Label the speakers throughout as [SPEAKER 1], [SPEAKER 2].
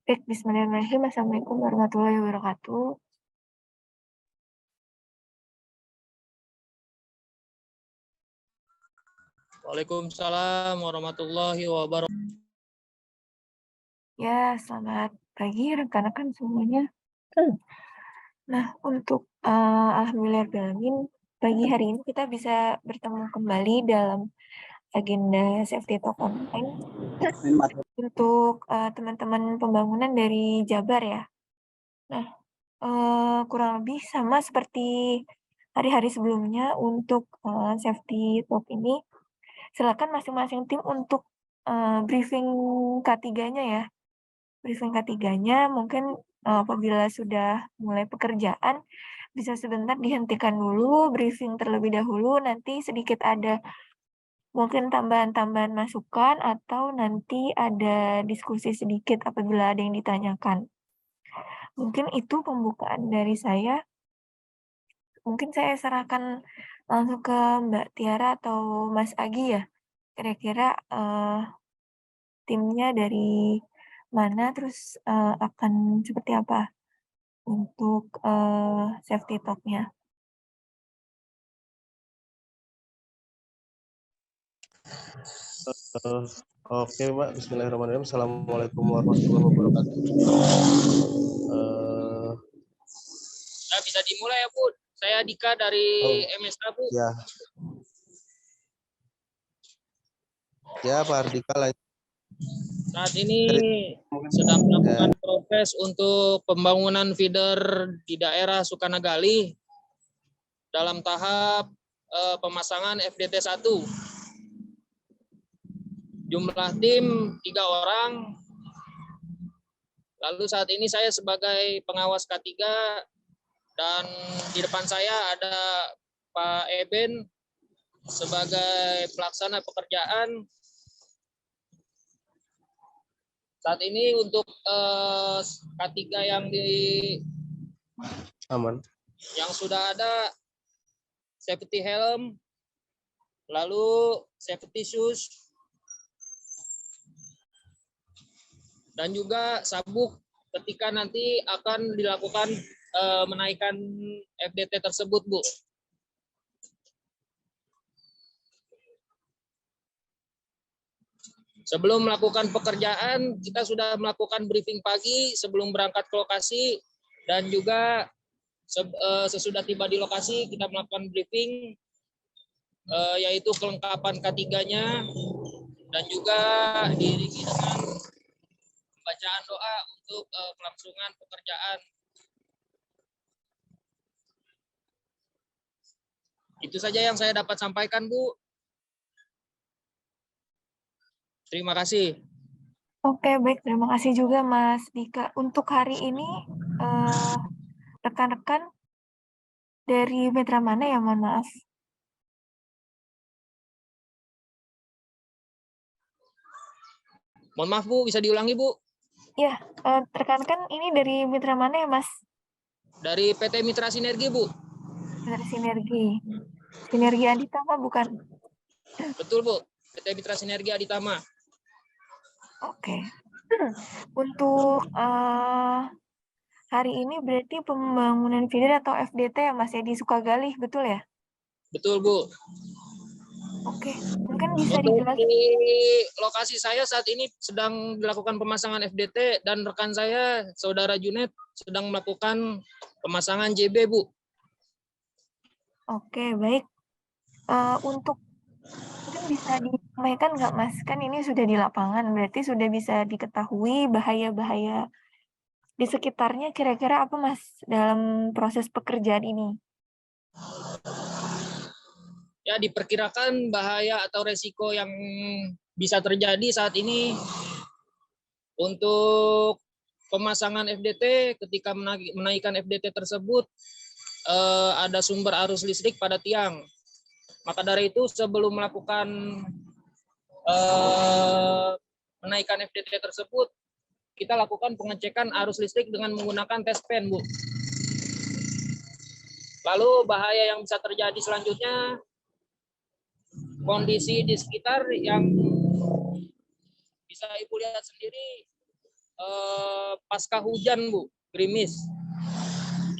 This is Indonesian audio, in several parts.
[SPEAKER 1] Baik, bismillahirrahmanirrahim. Assalamualaikum warahmatullahi wabarakatuh.
[SPEAKER 2] Waalaikumsalam warahmatullahi wabarakatuh.
[SPEAKER 1] Ya, selamat pagi rekan-rekan semuanya. Nah, untuk alhamdulillahirrahmanirrahim, pagi hari ini kita bisa bertemu kembali dalam agenda Safety Talk Online untuk teman-teman pembangunan dari Jabar ya. Nah, kurang lebih sama seperti hari-hari sebelumnya untuk Safety Talk ini, silakan masing-masing tim untuk briefing K3-nya ya. Briefing K3-nya mungkin apabila sudah mulai pekerjaan, bisa sebentar dihentikan dulu, briefing terlebih dahulu, nanti sedikit ada mungkin tambahan-tambahan masukan atau nanti ada diskusi sedikit apabila ada yang ditanyakan. Mungkin itu pembukaan dari saya. Mungkin saya serahkan langsung ke Mbak Tiara atau Mas Agi ya. Kira-kira timnya dari mana, terus akan seperti apa untuk safety talk-nya.
[SPEAKER 3] Oke, Mbak. Bismillahirrahmanirrahim. Assalamualaikum warahmatullahi wabarakatuh.
[SPEAKER 2] Nah, bisa dimulai ya, Bu. Saya Dika dari MSK, Bu.
[SPEAKER 3] Ya. Ya, Pak Ardika lah.
[SPEAKER 2] Saat ini sedang melakukan proses untuk pembangunan feeder di daerah Sukanagali dalam tahap pemasangan FDT 1. Jumlah tim 3 orang. Lalu saat ini saya sebagai pengawas K3 dan di depan saya ada Pak Eben sebagai pelaksana pekerjaan. Saat ini untuk K3 yang yang sudah ada safety helm, lalu safety shoes, dan juga sabuk ketika nanti akan dilakukan menaikkan FDT tersebut, Bu. Sebelum melakukan pekerjaan, kita sudah melakukan briefing pagi sebelum berangkat ke lokasi, dan juga sesudah tiba di lokasi kita melakukan briefing yaitu kelengkapan K3-nya dan juga diiringi dengan bacaan doa untuk kelangsungan pekerjaan. Itu saja yang saya dapat sampaikan, Bu. Terima kasih.
[SPEAKER 1] Oke, baik. Terima kasih juga Mas Dika. Untuk hari ini, rekan-rekan dari mitra mana ya, mohon maaf?
[SPEAKER 2] Mohon maaf, Bu, bisa diulangi, Bu?
[SPEAKER 1] Ya, rekan-rekan ini dari mitra mana ya, Mas?
[SPEAKER 2] Dari PT Mitra Sinergi, Bu.
[SPEAKER 1] Dari Sinergi. Sinergi Aditama bukan?
[SPEAKER 2] Betul, Bu. PT Mitra Sinergi Aditama.
[SPEAKER 1] Oke. Untuk hari ini berarti pembangunan feeder atau FDT ya Mas ya di Sukagali, betul ya?
[SPEAKER 2] Betul, Bu.
[SPEAKER 1] Oke, mungkin bisa
[SPEAKER 2] Untuk
[SPEAKER 1] dijelaskan.
[SPEAKER 2] di lokasi saya saat ini sedang dilakukan pemasangan FDT dan rekan saya, Saudara Junet, sedang melakukan pemasangan JB, Bu.
[SPEAKER 1] Oke, baik. Untuk mungkin bisa disampaikan nggak Mas? Kan ini sudah di lapangan, berarti sudah bisa diketahui bahaya-bahaya di sekitarnya kira-kira apa Mas dalam proses pekerjaan ini?
[SPEAKER 2] Ya, diperkirakan bahaya atau resiko yang bisa terjadi saat ini untuk pemasangan FDT ketika menaikkan FDT tersebut ada sumber arus listrik pada tiang. Maka dari itu sebelum melakukan menaikkan FDT tersebut, kita lakukan pengecekan arus listrik dengan menggunakan tes pen, Bu. Lalu bahaya yang bisa terjadi selanjutnya, kondisi di sekitar yang bisa Ibu lihat sendiri, pasca hujan, Bu, gerimis.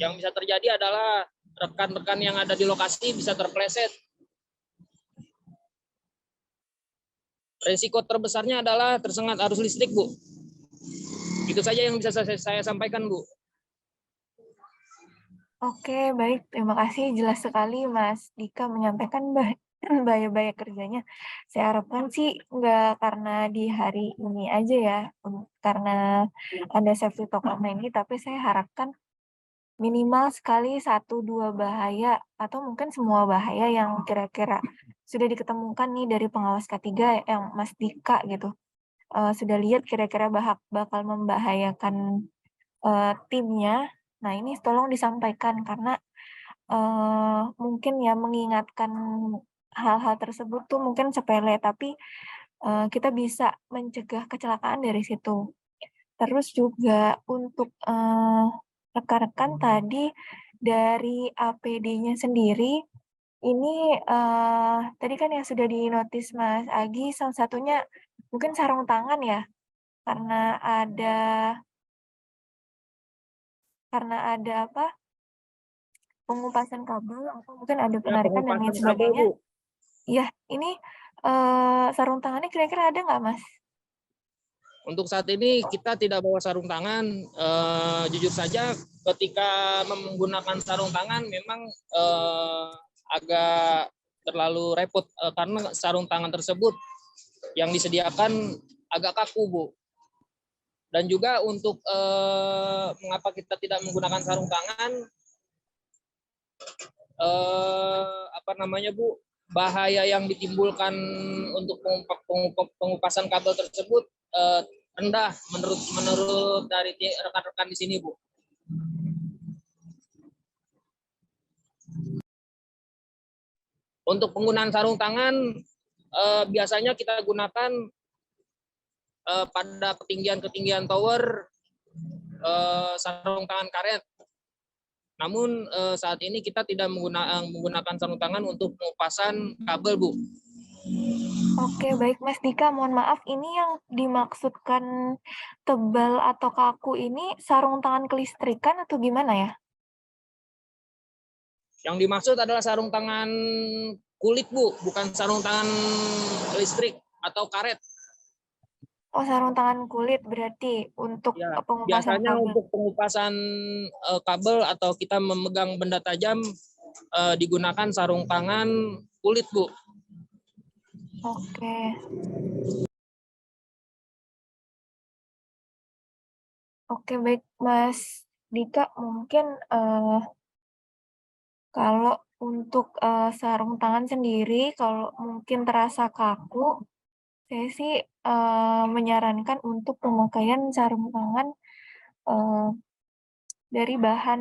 [SPEAKER 2] Yang bisa terjadi adalah rekan-rekan yang ada di lokasi bisa terpleset. Resiko terbesarnya adalah tersengat arus listrik, Bu. Itu saja yang bisa saya sampaikan, Bu.
[SPEAKER 1] Oke, baik. Terima kasih. Jelas sekali Mas Dika menyampaikan bahaya-bahaya kerjanya. Saya harapkan sih nggak karena di hari ini aja ya, karena ada safety talk online ini, tapi saya harapkan minimal sekali 1-2 bahaya atau mungkin semua bahaya yang kira-kira sudah diketemukan nih dari pengawas K3 yang Mas Dika gitu, sudah lihat kira-kira bakal membahayakan, timnya. Nah, ini tolong disampaikan karena, mungkin ya mengingatkan hal-hal tersebut tuh mungkin sepele, tapi, kita bisa mencegah kecelakaan dari situ. Terus juga untuk, rekan-rekan tadi dari APD-nya sendiri, ini, tadi kan yang sudah di-notice Mas Agih salah satunya mungkin sarung tangan ya? Karena ada apa, pengupasan kabel atau mungkin ada
[SPEAKER 2] Ya,
[SPEAKER 1] penarikan dan lain
[SPEAKER 2] pengupasan kabel,
[SPEAKER 1] sebagainya.
[SPEAKER 2] Bu.
[SPEAKER 1] Iya, ini, sarung tangannya kira-kira ada nggak, Mas?
[SPEAKER 2] Untuk saat ini kita tidak bawa sarung tangan. Jujur saja, ketika menggunakan sarung tangan memang agak terlalu repot karena sarung tangan tersebut yang disediakan agak kaku, Bu. Dan juga untuk mengapa kita tidak menggunakan sarung tangan, apa namanya, Bu? Bahaya yang ditimbulkan untuk pengupasan kabel tersebut rendah menurut dari rekan-rekan di sini, Bu. Untuk penggunaan sarung tangan biasanya kita gunakan pada ketinggian tower sarung tangan karet. Namun saat ini kita tidak menggunakan sarung tangan untuk pengupasan kabel, Bu.
[SPEAKER 1] Oke, baik Mas Dika, mohon maaf ini yang dimaksudkan tebal atau kaku ini sarung tangan kelistrikan atau gimana ya?
[SPEAKER 2] Yang dimaksud adalah sarung tangan kulit, Bu, bukan sarung tangan listrik atau karet.
[SPEAKER 1] Oh, sarung tangan kulit berarti untuk,
[SPEAKER 2] Ya,
[SPEAKER 1] pengupasan
[SPEAKER 2] biasanya
[SPEAKER 1] kabel.
[SPEAKER 2] untuk pengupasan kabel atau kita memegang benda tajam digunakan sarung tangan kulit, Bu.
[SPEAKER 1] Oke. Oke, baik Mas Dika, mungkin, kalau untuk, sarung tangan sendiri kalau mungkin terasa kaku, saya sih, menyarankan untuk pemakaian sarung tangan, eee, dari bahan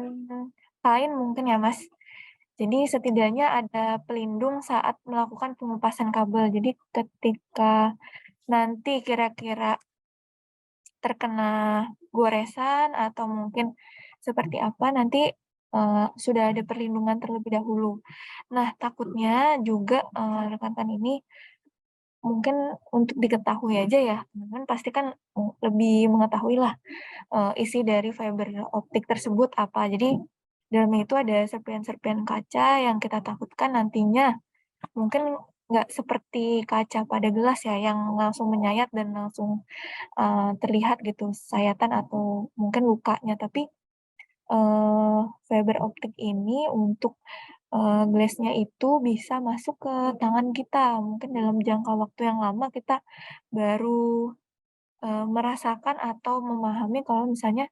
[SPEAKER 1] kain mungkin ya, Mas. Jadi setidaknya ada pelindung saat melakukan pengupasan kabel. Jadi ketika nanti kira-kira terkena goresan atau mungkin seperti apa, nanti, sudah ada perlindungan terlebih dahulu. Nah, takutnya juga, rekan-rekan ini mungkin untuk diketahui aja ya, teman-teman pasti kan, lebih mengetahuilah, isi dari fiber optik tersebut apa. Jadi, dalamnya itu ada serpihan-serpihan kaca yang kita takutkan nantinya mungkin nggak seperti kaca pada gelas ya, yang langsung menyayat dan langsung, terlihat gitu sayatan atau mungkin lukanya. Tapi, fiber optik ini untuk, glass-nya itu bisa masuk ke tangan kita. Mungkin dalam jangka waktu yang lama kita baru, merasakan atau memahami kalau misalnya,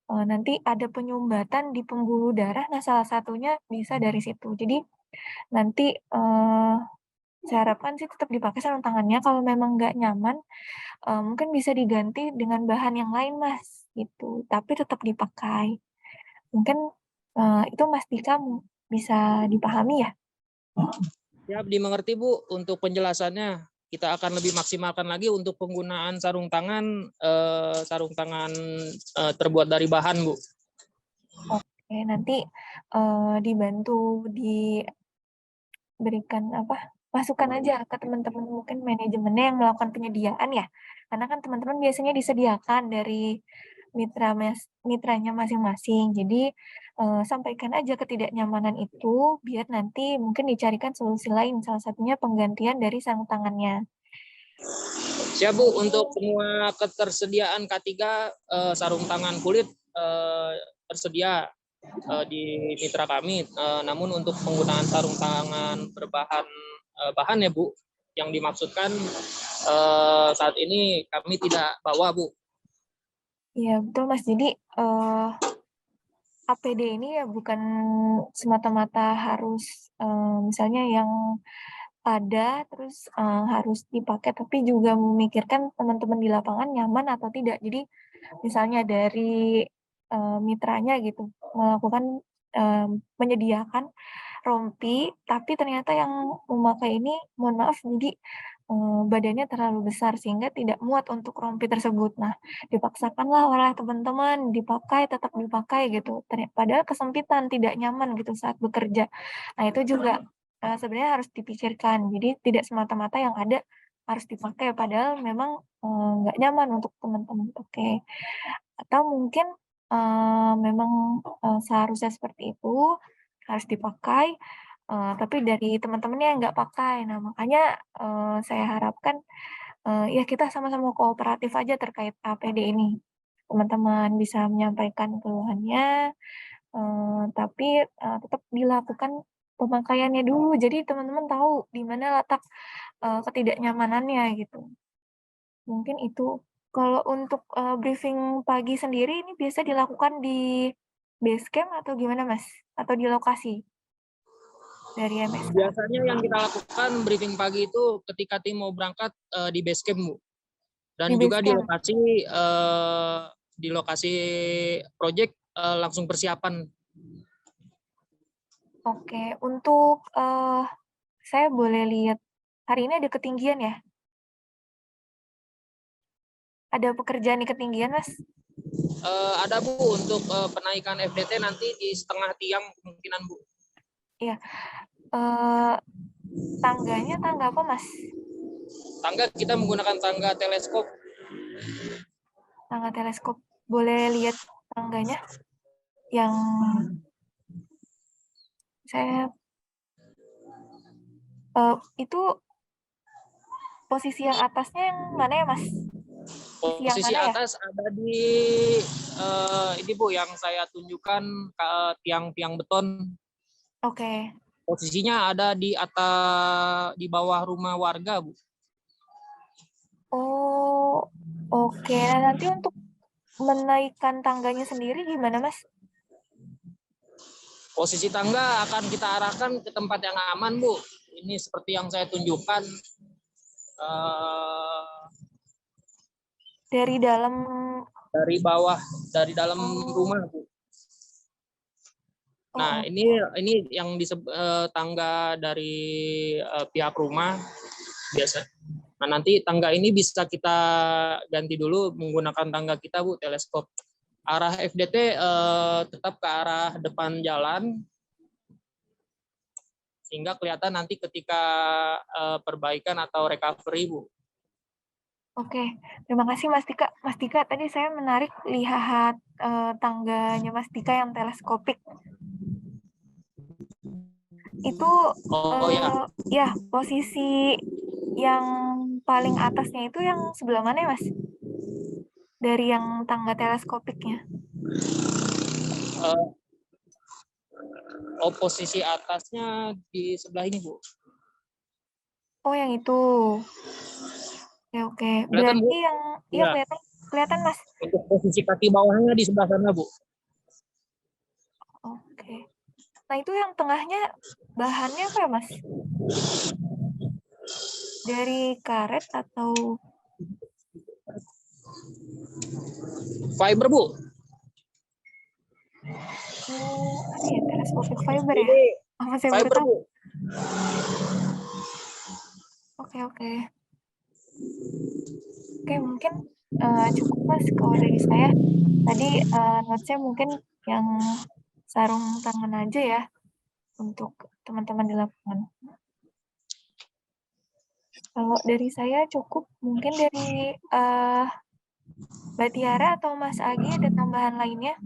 [SPEAKER 1] nanti ada penyumbatan di pembuluh darah. Nah, salah satunya bisa dari situ. Jadi nanti, saya harapkan sih tetap dipakai sarung tangannya, kalau memang nggak nyaman, mungkin bisa diganti dengan bahan yang lain, Mas, gitu, tapi tetap dipakai. Mungkin, itu Mas Dika bisa dipahami ya?
[SPEAKER 2] Siap, dimengerti, Bu. Untuk penjelasannya kita akan lebih maksimalkan lagi untuk penggunaan sarung tangan terbuat dari bahan, Bu.
[SPEAKER 1] Oke, nanti, dibantu diberikan apa, masukkan aja ke teman-teman mungkin manajemennya yang melakukan penyediaan ya. Karena kan teman-teman biasanya disediakan dari mitranya masing-masing. Jadi sampaikan aja ketidaknyamanan itu biar nanti mungkin dicarikan solusi lain, salah satunya penggantian dari sarung tangannya.
[SPEAKER 2] Siap Bu, untuk semua ketersediaan K3 sarung tangan kulit tersedia di mitra kami. Namun untuk penggunaan sarung tangan berbahan bahan ya Bu, yang dimaksudkan saat ini kami tidak bawa Bu.
[SPEAKER 1] Iya betul Mas. Jadi APD ini ya bukan semata-mata harus misalnya yang ada terus harus dipakai, tapi juga memikirkan teman-teman di lapangan nyaman atau tidak. Jadi misalnya dari mitranya gitu melakukan menyediakan rompi, tapi ternyata yang memakai ini mohon maaf jadi badannya terlalu besar sehingga tidak muat untuk rompi tersebut. Nah, dipaksakanlah oleh teman-teman tetap dipakai gitu. Padahal kesempitan, tidak nyaman gitu saat bekerja. Nah, itu juga sebenarnya harus dipikirkan. Jadi tidak semata-mata yang ada harus dipakai, padahal memang nggak nyaman untuk teman-teman pakai. Atau mungkin memang seharusnya seperti itu, harus dipakai, tapi dari teman-temannya yang nggak pakai. Nah, makanya saya harapkan ya kita sama-sama kooperatif aja terkait APD ini. Teman-teman bisa menyampaikan keluhannya, tapi tetap dilakukan pemakaiannya dulu. Jadi teman-teman tahu di mana letak ketidaknyamanannya gitu. Mungkin itu. Kalau untuk briefing pagi sendiri ini biasa dilakukan di base camp atau gimana Mas? Atau di lokasi dari MSK?
[SPEAKER 2] Biasanya yang kita lakukan briefing pagi itu ketika tim mau berangkat di base camp Bu.
[SPEAKER 1] Di
[SPEAKER 2] Dan
[SPEAKER 1] base
[SPEAKER 2] juga
[SPEAKER 1] camp?
[SPEAKER 2] di lokasi project langsung persiapan.
[SPEAKER 1] Oke. Untuk saya boleh lihat hari ini ada ketinggian ya? Ada pekerjaan di ketinggian Mas?
[SPEAKER 2] Ada Bu untuk penaikan FDT nanti di setengah tiang kemungkinan Bu.
[SPEAKER 1] Iya. Tangganya tangga apa Mas?
[SPEAKER 2] Tangga kita menggunakan tangga teleskop.
[SPEAKER 1] Tangga teleskop. Boleh lihat tangganya? Yang saya itu posisi yang atasnya yang mana ya Mas? Sisi yang
[SPEAKER 2] Posisi
[SPEAKER 1] mana ya?
[SPEAKER 2] atas ada di ini Bu yang saya tunjukkan tiang-tiang beton.
[SPEAKER 1] Oke.
[SPEAKER 2] Posisinya ada di atas di bawah rumah warga Bu.
[SPEAKER 1] Oh, oke. Nah, nanti untuk menaikkan tangganya sendiri gimana, Mas?
[SPEAKER 2] Posisi tangga akan kita arahkan ke tempat yang aman Bu. Ini seperti yang saya tunjukkan.
[SPEAKER 1] Dari dalam
[SPEAKER 2] Dari bawah, dari dalam rumah Bu. Nah, ini yang tangga dari pihak rumah biasa. Nah, nanti tangga ini bisa kita ganti dulu menggunakan tangga kita Bu, teleskop. Arah FDT tetap ke arah depan jalan sehingga kelihatan nanti ketika perbaikan atau recovery Bu.
[SPEAKER 1] Oke, terima kasih Mas Tika. Mas Tika, tadi saya menarik lihat tangganya Mas Tika yang teleskopik. Itu ya posisi yang paling atasnya itu yang sebelah mana ya Mas? Dari yang tangga teleskopiknya.
[SPEAKER 2] Posisi atasnya di sebelah ini Bu.
[SPEAKER 1] Oh, yang itu. Oke.
[SPEAKER 2] Kelihatan Bu?
[SPEAKER 1] Berarti yang iya kelihatan Mas.
[SPEAKER 2] Untuk posisi kaki bawahnya di sebelah sana Bu.
[SPEAKER 1] Oke. Nah, itu yang tengahnya bahannya apa ya, Mas? Dari karet atau
[SPEAKER 2] fiber Bu?
[SPEAKER 1] Oh, ada ya teleskopik fiber ya?
[SPEAKER 2] Ini
[SPEAKER 1] Apa saya baru
[SPEAKER 2] fiber
[SPEAKER 1] tahu?
[SPEAKER 2] Bu.
[SPEAKER 1] Oke. Oke, mungkin cukup Mas kalau dari saya. Tadi notes-nya mungkin yang sarung tangan aja ya untuk teman-teman di lapangan. Kalau dari saya cukup, mungkin dari Mbak Tiara atau Mas Agi ada tambahan lainnya?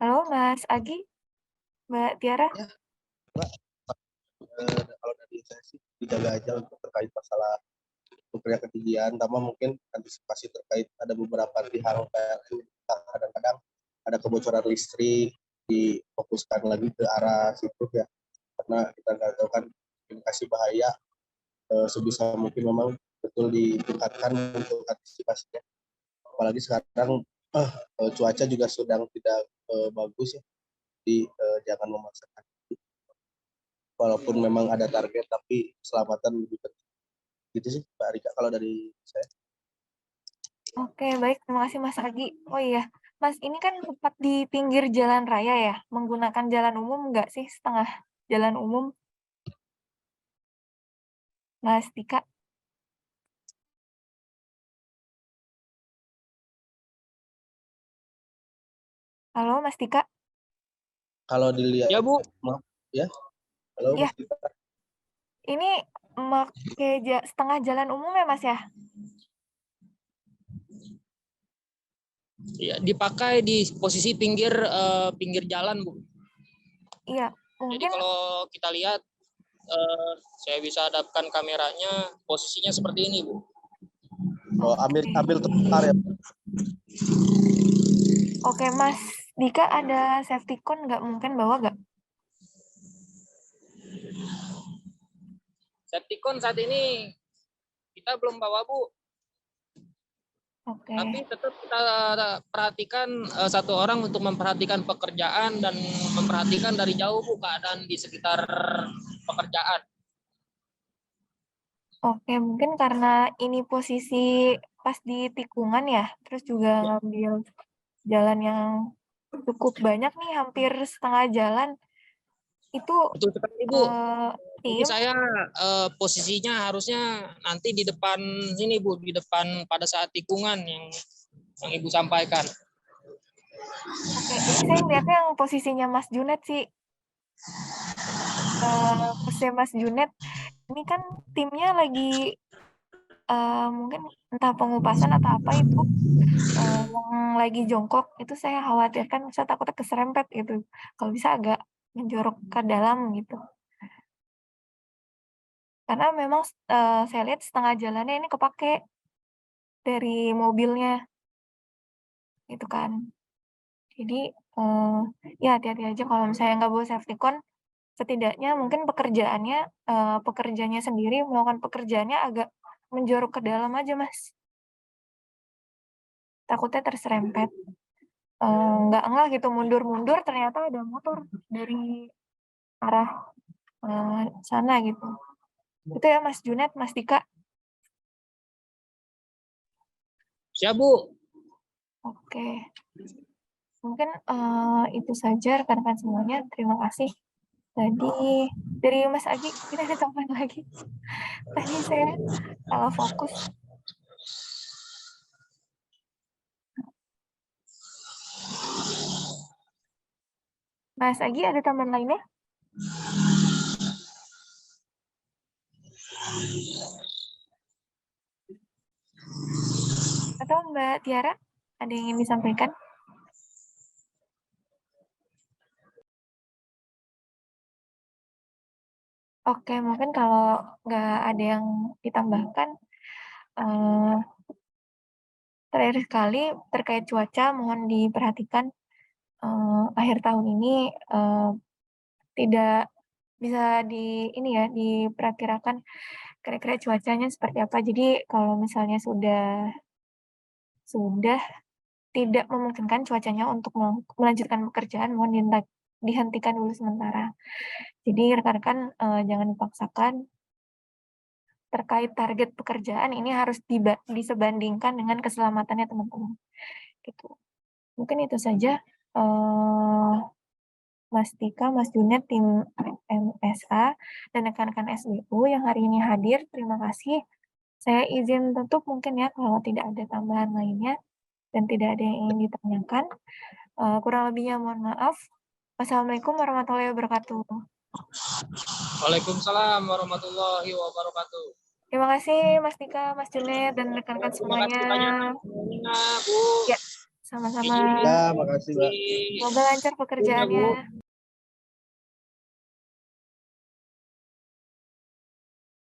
[SPEAKER 1] Halo Mas Agi, Mbak Tiara?
[SPEAKER 3] Ya, Mbak. Kalau dari saya sih dijaga aja untuk terkait masalah bekerja ketinggian, tambah mungkin antisipasi terkait ada beberapa hal kayak kadang-kadang ada kebocoran listrik, difokuskan lagi ke arah situ ya, karena kita nggak tahu kan indikasi bahaya, sebisa mungkin memang betul ditingkatkan untuk antisipasinya. Apalagi sekarang cuaca juga sedang tidak bagus ya, jadi jangan memaksakan. Walaupun memang ada target, tapi keselamatan lebih penting. Gitu sih, Mbak Rika, kalau dari saya.
[SPEAKER 1] Oke, baik. Terima kasih Mas Agi. Oh iya, Mas, ini kan tepat di pinggir jalan raya ya? Menggunakan jalan umum nggak sih? Setengah jalan umum, Mas Tika? Halo, Mas Tika?
[SPEAKER 3] Kalau dilihat,
[SPEAKER 2] Ya Bu,
[SPEAKER 3] maaf ya, halo
[SPEAKER 1] Ya,
[SPEAKER 3] Mas Rika.
[SPEAKER 1] ini pakai setengah jalan umum ya, Mas ya?
[SPEAKER 2] ya, dipakai di posisi pinggir jalan Bu.
[SPEAKER 1] Iya,
[SPEAKER 2] Jadi
[SPEAKER 1] mungkin
[SPEAKER 2] kalau kita lihat, saya bisa hadapkan kameranya, posisinya seperti ini Bu.
[SPEAKER 3] Oh, ambil trotoar ya.
[SPEAKER 1] oke, Mas Dika ada safety cone nggak? Mungkin bawa nggak?
[SPEAKER 2] Septicon saat ini kita belum bawa Bu,
[SPEAKER 1] Oke,
[SPEAKER 2] tapi tetap kita perhatikan satu orang untuk memperhatikan pekerjaan dan memperhatikan dari jauh Bu keadaan di sekitar pekerjaan.
[SPEAKER 1] oke, mungkin karena ini posisi pas di tikungan ya, terus juga ngambil jalan yang cukup banyak nih, hampir setengah jalan. Itu
[SPEAKER 2] Betul sekali Bu. Jadi
[SPEAKER 1] tim,
[SPEAKER 2] saya posisinya harusnya nanti di depan sini Bu, di depan pada saat tikungan yang Ibu sampaikan.
[SPEAKER 1] oke, ini saya melihatnya yang posisinya Mas Junet sih. Posisi Mas Junet, ini kan timnya lagi mungkin entah pengupasan atau apa itu, yang lagi jongkok, itu saya khawatirkan, saya takutnya keserempet gitu. Kalau bisa agak menjorok ke dalam gitu. Karena memang saya lihat setengah jalannya ini kepake dari mobilnya, gitu kan. Jadi ya hati-hati aja kalau misalnya nggak bawa safety cone, setidaknya mungkin pekerjanya sendiri melakukan pekerjaannya agak menjorok ke dalam aja, Mas. Takutnya terserempet. Nggak ngeh gitu, mundur-mundur ternyata ada motor dari arah sana gitu. Itu ya Mas Junet, Mas Dika.
[SPEAKER 2] Siap Bu.
[SPEAKER 1] Oke. Mungkin itu saja rekan-rekan semuanya. Terima kasih. Tadi dari Mas Agi, kita ada tambahan lagi. Tadi saya salah fokus. Mas Agi ada tambahan lainnya? Atau Mbak Tiara, ada yang ingin disampaikan? Oke, mungkin kalau nggak ada yang ditambahkan, eh, terakhir sekali terkait cuaca, mohon diperhatikan akhir tahun ini tidak bisa ini ya, diperkirakan kira-kira cuacanya seperti apa. Jadi kalau misalnya sudah tidak memungkinkan cuacanya untuk melanjutkan pekerjaan, mohon dihentikan dulu sementara. Jadi rekan-rekan jangan dipaksakan terkait target pekerjaan ini harus disebandingkan dengan keselamatannya teman-teman. Gitu. Mungkin itu saja. Mas Tika, Mas Junet, tim MSA, dan rekan-rekan SBU yang hari ini hadir. Terima kasih. Saya izin tutup mungkin ya kalau tidak ada tambahan lainnya dan tidak ada yang ingin ditanyakan. Kurang lebihnya mohon maaf. Wassalamualaikum warahmatullahi wabarakatuh.
[SPEAKER 2] Waalaikumsalam warahmatullahi wabarakatuh.
[SPEAKER 1] Terima kasih Mas Dika, Mas Junaid, dan rekan-rekan
[SPEAKER 2] Terima
[SPEAKER 1] semuanya.
[SPEAKER 2] kasih banyak semuanya, Bu.
[SPEAKER 1] Ya, sama-sama.
[SPEAKER 2] Izin.
[SPEAKER 3] Ya, makasih Mbak.
[SPEAKER 1] Semoga lancar
[SPEAKER 2] Bu.
[SPEAKER 1] pekerjaannya.